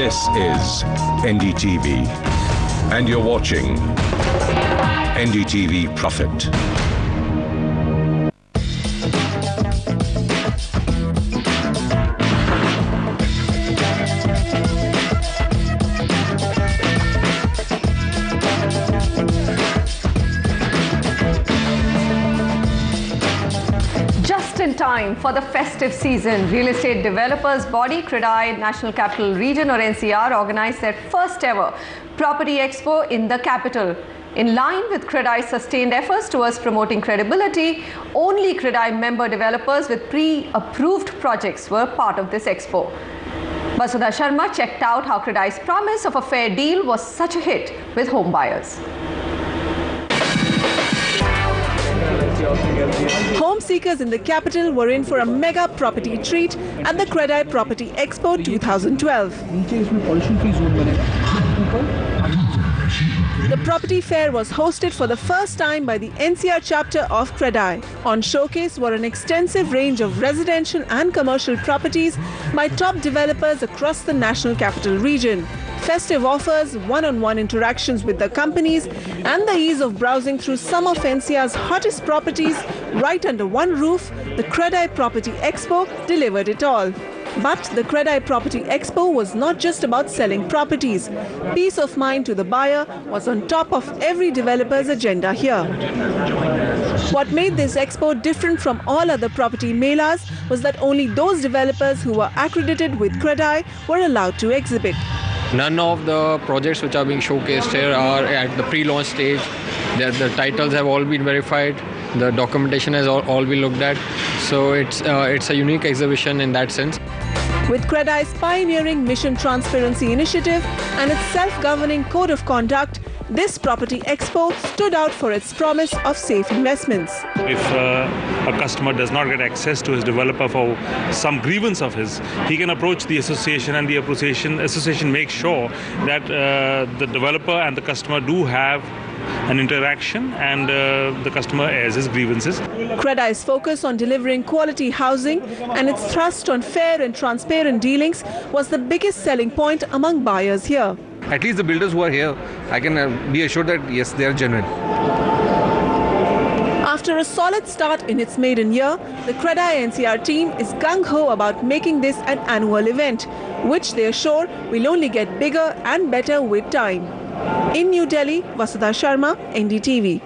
This is NDTV, and you're watching NDTV Profit. Just in time for the festive season, real estate developers body CREDAI National Capital Region or NCR organized their first ever property expo in the capital. In line with CREDAI's sustained efforts towards promoting credibility, only CREDAI member developers with pre-approved projects were part of this expo. Vasudha Sharma checked out how CREDAI's promise of a fair deal was such a hit with home buyers. Home seekers in the capital were in for a mega property treat at the CREDAI Property Expo 2012. The property fair was hosted for the first time by the NCR chapter of CREDAI. On showcase were an extensive range of residential and commercial properties by top developers across the National Capital Region. Festive offers, one-on-one interactions with the companies and the ease of browsing through some of NCR's hottest properties right under one roof, the CREDAI Property Expo delivered it all. But the CREDAI Property Expo was not just about selling properties. Peace of mind to the buyer was on top of every developer's agenda here. What made this expo different from all other property melas was that only those developers who were accredited with CREDAI were allowed to exhibit. None of the projects which are being showcased here are at the pre-launch stage. The titles have all been verified. The documentation has all been looked at. So it's a unique exhibition in that sense. With CREDAI's pioneering Mission Transparency Initiative and its self-governing code of conduct, this property expo stood out for its promise of safe investments. If a customer does not get access to his developer for some grievance of his, he can approach the association, and the association makes sure that the developer and the customer do have an interaction, and the customer airs his grievances. CREDAI's focus on delivering quality housing and its thrust on fair and transparent dealings was the biggest selling point among buyers here. At least the builders who are here, I can be assured that yes, they are genuine. After a solid start in its maiden year, the CREDAI NCR team is gung-ho about making this an annual event, which they assure will only get bigger and better with time. In New Delhi, Vasudha Sharma, NDTV.